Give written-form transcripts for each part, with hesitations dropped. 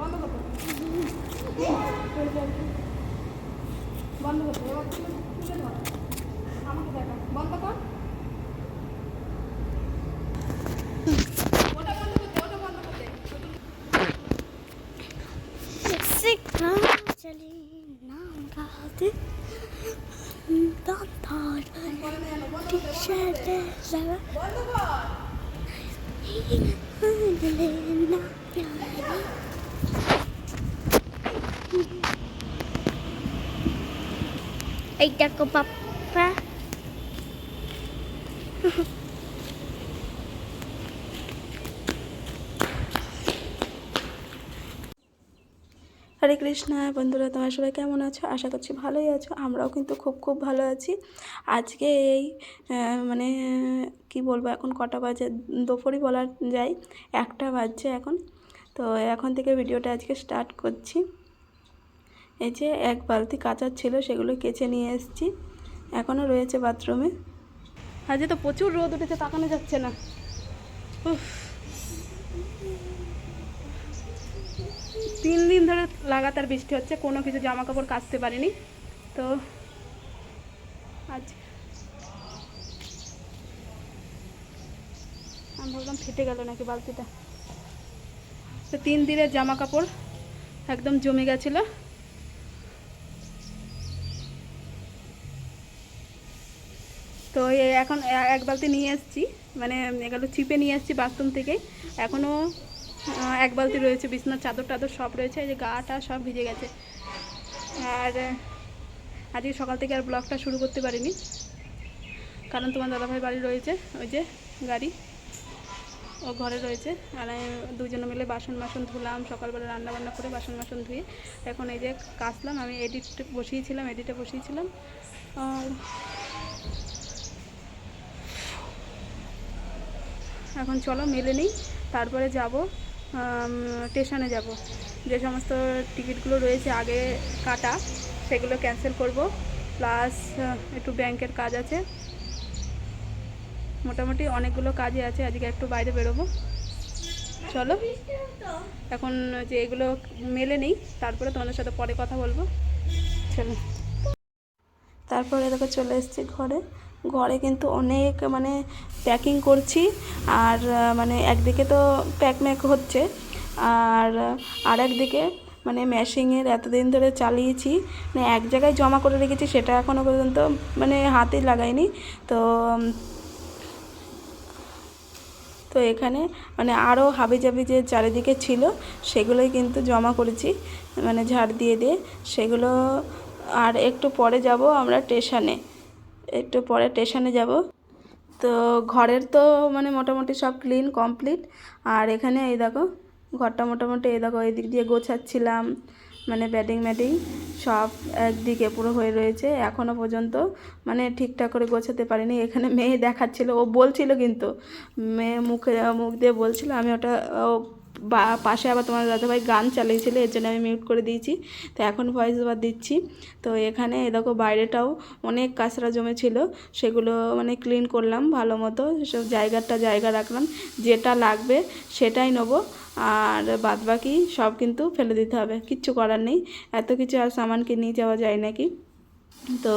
বন্ধ করতে বন্ধ করতে এবার তুলে ধর, আমাকে দেখা, বন্ধ কর। ওটা বন্ধ করতে, ওটা বন্ধ করতে। চলি নাম গাতে দাঁতার টি-শার্টে লাগা বন্ধ কর। দিলে না এই দেখো পাপ্পা হরে কৃষ্ণা বন্ধুরা, তোমরা সবাই কেমন আছো? আশা করছি ভালোই আছো। আমরাও কিন্তু খুব খুব ভালো আছি। আজকে এই মানে কি বলবো, এখন কটা বাজে দুপুরই বলা যায়, 1টা বাজছে এখন। তো এখন থেকে ভিডিওটা আজকে স্টার্ট করছি। এই যে 1 বালতি কাচার ছিল, সেগুলো কেচে নিয়ে এসেছি, এখনও রয়েছে বাথরুমে। আজকে তো প্রচুর রোদ উঠেছে, তাকানো যাচ্ছে না। উফ, 3 দিন ধরে লাগাতার বৃষ্টি হচ্ছে, কোনো কিছু জামা কাপড় কাচতে পারিনি। তো আজ আমি ভাবলাম ফেটে গেল নাকি বালতিটা। তো 3 দিনের জামা কাপড় একদম জমে গেছিলো। তো এখন 1 বালতি নিয়ে এসেছি, মানে এগুলো চিপে নিয়ে এসেছি বাথরুম থেকে। এখনও 1 বালতি রয়েছে, বিছনার চাদর টাদর সব রয়েছে, এই যে গাটা সব ভিজে গেছে। আর আজকে সকাল থেকে আর ব্লগটা শুরু করতে পারিনি, কারণ তোমার দাদাভাই বাড়ি রয়েছে, ওই যে গাড়ি ও ঘরে রয়েছে। আর দুজনে মিলে বাসন ধুলাম, সকালবেলা রান্না বান্না করে বাসন ধুয়ে এখন এই যে কাচলাম। আমি এডিটে বসিয়েছিলাম। আর এখন চলো মেলে নিই, তারপরে যাব স্টেশনে যাব। যে সমস্ত টিকিটগুলো রয়েছে আগে কাটা, সেগুলো ক্যান্সেল করব, প্লাস একটু ব্যাংকের কাজ আছে, মোটামুটি অনেকগুলো কাজই আছে। আজকে একটু বাইরে বেরোবো। চলো এখন যে এগুলো মেলে নিই, তারপরে তোমাদের সাথে পরে কথা বলবো। চলো, তারপরে দেখো চলে এসেছি ঘরে কিন্তু অনেক মানে প্যাকিং করছি। আর মানে একদিকে তো প্যাক হচ্ছে, আর একদিকে মানে ম্যাশিংয়ের এতদিন ধরে চালিয়েছি, মানে এক জায়গায় জমা করে রেখেছি, সেটা এখনও পর্যন্ত মানে হাতে লাগাইনি। তো তো এখানে মানে আরও হাবিজাবি যে চারিদিকে ছিল, সেগুলোই কিন্তু জমা করেছি, মানে ঝাড় দিয়ে সেগুলো। আর একটু পরে যাব আমরা স্টেশনে যাব। তো ঘরের তো মানে মোটামুটি সব ক্লিন কমপ্লিট। আর এখানে এই দেখো ঘরটা মোটামুটি, এই দেখো এই দিক দিয়ে গোছাচ্ছিলাম, মানে ব্যাটিং সব একদিকে পুরো হয়ে রয়েছে, এখনও পর্যন্ত মানে ঠিকঠাক করে গোছাতে পারিনি। এখানে মেয়ে দেখাচ্ছিল, ও বলছিল, কিন্তু মেয়ে মুখ দিয়ে বলছিল, আমি ওটা পাশে আবার তোমার দাদাভাই গান চালিয়েছিল, এর জন্য আমি মিউট করে দিয়েছি। তো এখন ভয়েস ওভার দিচ্ছি। তো এখানে দেখো বাইরেটাও অনেক কাঁচরা জমেছিল, সেগুলো মানে ক্লিন করলাম ভালো মতো, সব জায়গা রাখলাম, যেটা লাগবে সেটাই নেবো, আর বাদবাকি সব কিন্তু ফেলে দিতে হবে, কিচ্ছু করার নেই। এত কিছু আর সামানকে নিয়ে যাওয়া যায় নাকি। তো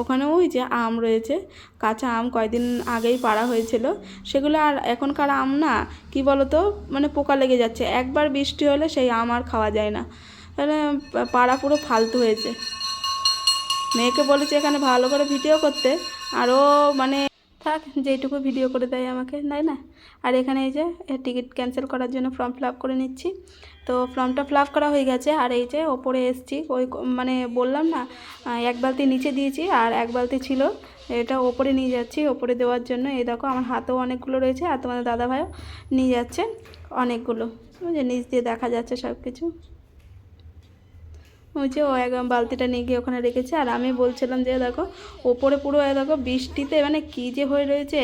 ওখানে ওই যে আম রয়েছে, কাঁচা আম কয়েকদিন আগেই পাড়া হয়েছিল, সেগুলো আর এখনকার আম না, কি বলো তো, মানে পোকা লেগে যাচ্ছে, একবার বৃষ্টি হলে সেই আম আর খাওয়া যায় না, তাহলে পাড়া পুরো ফালতু হয়েছে। মেয়েকে বলেছি এখানে ভালো করে ভিডিও করতে, আরও মানে থাক, যেইটুকু ভিডিও করে দেয় আমাকে, তাই না। আর এখানে এই যে টিকিট ক্যান্সেল করার জন্য ফর্ম ফিল আপ করে নিচ্ছি। তো ফর্মটা ফিল আপ করা হয়ে গেছে। আর এই যে ওপরে এসছি, ওই মানে বললাম না 1 বালতি নিচে দিয়েছি, আর 1 বালতি ছিল, এটা ওপরে নিয়ে যাচ্ছি, ওপরে দেওয়ার জন্য। এই দেখো আমার হাতেও অনেকগুলো রয়েছে, আর তোমাদের দাদাভাইও নিয়ে যাচ্ছে অনেকগুলো, যে নিচ দিয়ে দেখা যাচ্ছে সব কিছু। ওই যে ও 1 বালতিটা নিয়ে গিয়ে ওখানে রেখেছে। আর আমি বলছিলাম যে দেখো ওপরে পুরো দেখো বৃষ্টিতে মানে কী যে হয়ে রয়েছে,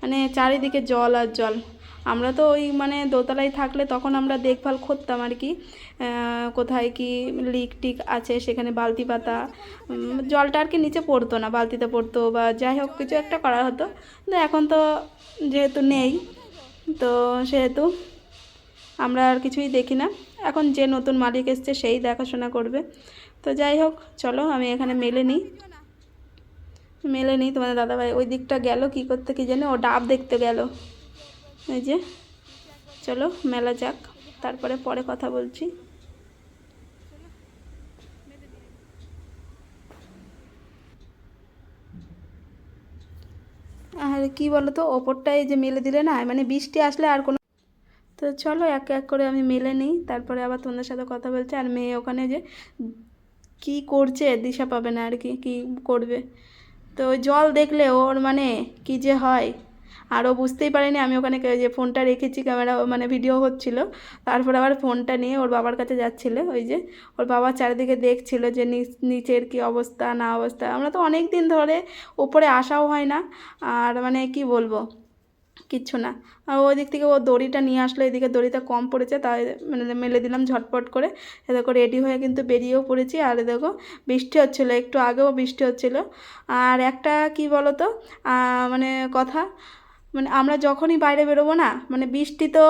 মানে চারিদিকে জল আর জল। আমরা তো ওই মানে দোতলায় থাকলে তখন আমরা দেখভাল করতাম আর কি, কোথায় কি লিক টিক আছে, সেখানে বালতি পাতা, জলটা আর কি নিচে পড়তো না, বালতিতে পড়তো, বা যাই হোক কিছু একটা করা হতো। কিন্তু এখন তো যেহেতু নেই, তো সেহেতু আমরা আর কিছুই দেখি না। এখন যে নতুন মালিক এসছে সেই দেখাশোনা করবে। তো যাই হোক, চলো আমি এখানে মেলে নিই। তোমাদের দাদাভাই ওই দিকটা গেল কি করতে কি জানে, ও ডাব দেখতে গেল। এই যে চলো মেলা যাক, তারপরে পরে কথা বলছি। আর কি বলো তো, ওপরটায় যে মেলে দিলে না, মানে বৃষ্টি আসলে আর কোনো, তো চলো এক এক করে আমি মেলে নিই, তারপরে আবার তোমাদের সাথে কথা বলছি। আর মেয়ে ওখানে যে কি করছে দিশা পাবে না আর কি, কি করবে। তো ওই জল দেখলে ওর মানে কি যে হয়, আর ও বুঝতেই পারেনি আমি ওখানে যে ফোনটা রেখেছি, ক্যামেরা মানে ভিডিও হচ্ছিল। তারপর আবার ফোনটা নিয়ে ওর বাবার কাছে যাচ্ছিল। ওই যে ওর বাবা চারিদিকে দেখছিল যে নিচের কি অবস্থা না অবস্থা। আমরা তো অনেক দিন ধরে উপরে আসাও হয় না, আর মানে কি বলবো, কিচ্ছু না। আর ওই দিক থেকে ও দড়িটা নিয়ে আসলো, এদিকে দড়িটা কম পড়েছে, তাই মানে মেলে দিলাম ঝটপট করে। এ দেখো রেডি হয়ে কিন্তু বেরিয়েও পড়েছি। আর দেখো বৃষ্টি হচ্ছিলো, একটু আগেও বৃষ্টি হচ্ছিলো। আর একটা কি বলো তো মানে কথা, মানে আমরা যখনই বাইরে বেরোবো না, মানে বৃষ্টি তো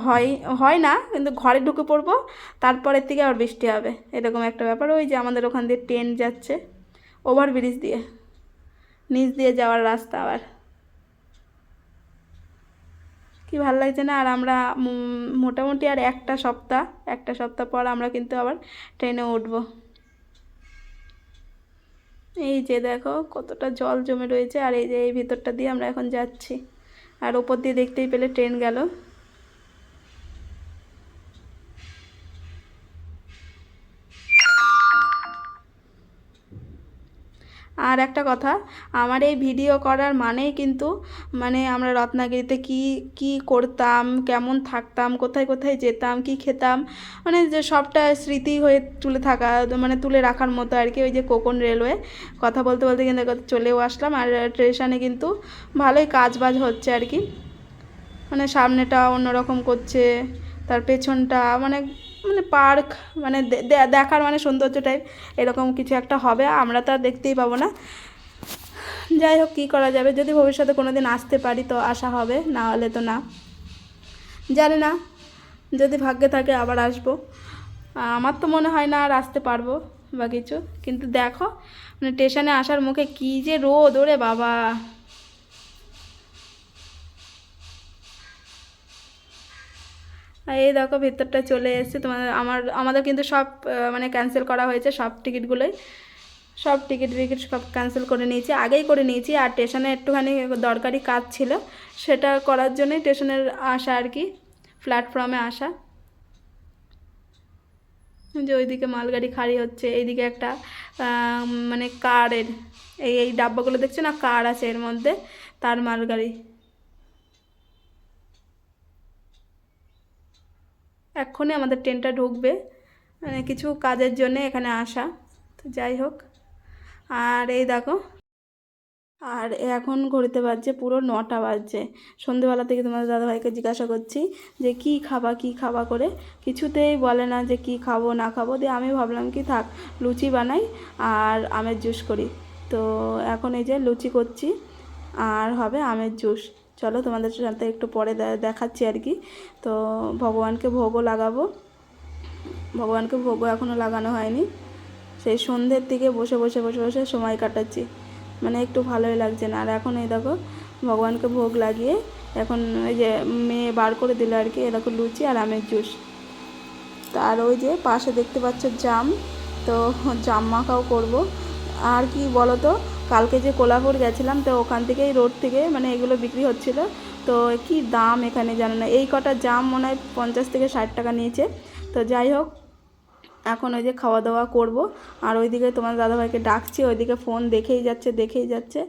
হয় হয় না, কিন্তু ঘরে ঢুকে পড়বো, তারপরের থেকে আবার বৃষ্টি হবে, এরকম একটা ব্যাপার। ওই যে আমাদের ওখান দিয়ে ট্রেন যাচ্ছে, ওভারব্রিজ দিয়ে, নিচ দিয়ে যাওয়ার রাস্তা আবার, কি ভালো লাগছে না। আর আমরা মোটামুটি আর একটা সপ্তাহ পর আমরা কিন্তু আবার ট্রেনে উঠবো। এই যে দেখো কতটা জল জমে রয়েছে, আর এই যে এই ভিতরটা দিয়ে আমরা এখন যাচ্ছি। আর ওপর দিয়ে দেখতেই পেলে ট্রেন গেল। আর একটা কথা, আমার এই ভিডিও করার মানেই কিন্তু মানে আমরা রত্নাগিরিতে কি কি করতাম, কেমন থাকতাম, কোথায় কোথায় যেতাম, কি খেতাম, মানে যে সবটা স্মৃতি হয়ে মানে তুলে রাখার মতো আর কি। ওই যে কোকন রেলওয়ে, কথা বলতে বলতে কিন্তু চলেও আসলাম। আর স্টেশনে কিন্তু ভালোই কাজ বাজ হচ্ছে আর কি, মানে সামনেটা অন্যরকম করছে, তার পেছনটা মানে মানে পার্ক, মানে দেখার মানে সৌন্দর্য টাইপ এরকম কিছু একটা হবে। আমরা তো আর দেখতেই পাবো না। যাই হোক, কী করা যাবে, যদি ভবিষ্যতে কোনো দিন আসতে পারি তো আসা হবে, না হলে তো না, জানি না, যদি ভাগ্যে থাকে আবার আসবো। আমার তো মনে হয় না আর আসতে পারবো বা কিছু। কিন্তু দেখো মানে স্টেশনে আসার মুখে কী যে রোদ, ওরে বাবা। এই দেখো ভিতরটা চলে এসেছে। আমাদের কিন্তু সব মানে ক্যান্সেল করা হয়েছে, সব টিকিটগুলোই, সব টিকিট সব ক্যান্সেল করে নিয়েছি, আগেই করে নিয়েছি। আর স্টেশনে একটুখানি দরকারি কাজ ছিল, সেটা করার জন্যই স্টেশনের আসা আর কি, প্ল্যাটফর্মে আসা। যে ওইদিকে মালগাড়ি খাড়ি হচ্ছে, এইদিকে একটা মানে কারের এই ডাব্বাগুলো দেখছো না, কার আছে এর মধ্যে, তার মালগাড়ি। এক্ষুনি আমাদের ট্রেনটা ঢুকবে, মানে কিছু কাজের জন্য এখানে আসা। তো যাই হোক, আর এই দেখো, আর এখন ঘড়িতে বাজছে পুরো 9টা বাজছে। সন্ধেবেলা থেকে তোমাদের দাদাভাইকে জিজ্ঞাসা করছি যে কি খাবা করে, কিছুতেই বলে না যে কি খাবো না খাবো। দিয়ে আমি ভাবলাম কি থাক, লুচি বানাই আর আমের জুস করি। তো এখন এই যে লুচি করছি আর হবে আমের জুস। চলো তোমাদের সাথে একটু পরে দেখাচ্ছি আর কি। তো ভগবানকে ভোগও লাগাবো, ভগবানকে ভোগও এখনও লাগানো হয়নি। সেই সন্ধ্যের দিকে বসে সময় কাটাচ্ছি, মানে একটু ভালোই লাগছে না। আর এখন এই দেখো ভগবানকে ভোগ লাগিয়ে এখন এই যে মেয়ে বার করে দিল আর কি, এরকম লুচি আর আমের জুস। তো আর ওই যে পাশে দেখতে পাচ্ছ জাম, তো জাম মাখাও করবো। আর কি বলো তো, কালকে যে কোলাপুর গেছিলাম, তো ওখান থেকেই রোড থেকে মানে এগুলো বিক্রি হচ্ছিলো। তো কি দাম এখানে জানো না, এই কটা জাম মনে হয় 50 থেকে 60 টাকা নিয়েছে। তো যাই হোক, এখন ওই যে খাওয়া দাওয়া করব। আর ওইদিকে তোমার দাদাভাইকে ডাকছি, ওইদিকে ফোন দেখেই যাচ্ছে।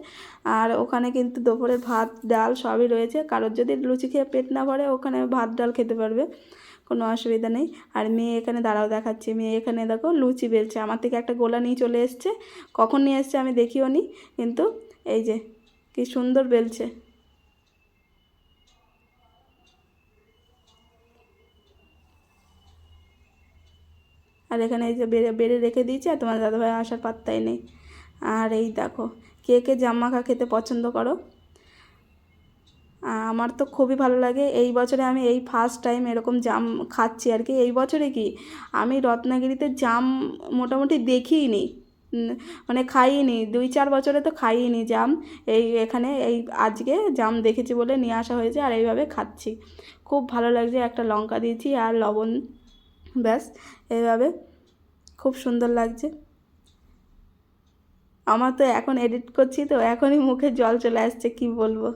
আর ওখানে কিন্তু দুপুরের ভাত ডাল সবই রয়েছে, কারোর যদি লুচি খেয়ে পেট না ভরে ওখানে ভাত ডাল খেতে পারবে, কোনো অসুবিধা নেই। আর মেয়ে এখানে দাঁড়াও দেখাচ্ছি, মেয়ে এখানে দেখো লুচি বেলছে, আমার থেকে একটা গোলা নিয়ে চলে এসছে। কখন নিয়ে এসছে আমি দেখিও নি, কিন্তু এই যে কি সুন্দর বেলছে। আর এখানে এই যে বেড়ে রেখে দিয়েছি, আর তোমার দাদাভাই আসার পাত্তাই নেই। আর এই দেখো, কে কে জাম মাখা খেতে পছন্দ করো। আমার তো খুবই ভালো লাগে। এই বছরে আমি এই ফার্স্ট টাইম এরকম জাম খাচ্ছি আর কি। এই বছরে কি আমি রত্নাগিরিতে জাম মোটামুটি দেখিইনি, মানে খাইনি, 2-4 বছরে তো খাইনি জাম। এখানে আজকে জাম দেখেছি বলে নিয়ে আসা হয়েছে আর এইভাবে খাচ্ছি। খুব ভালো লাগছে। একটা লঙ্কা দিয়েছি আর লবণ, ব্যাস এইভাবে খুব সুন্দর লাগছে। আমার তো এখন এডিট করছি তো এখনই মুখে জল চলে আসছে, কি বলবো।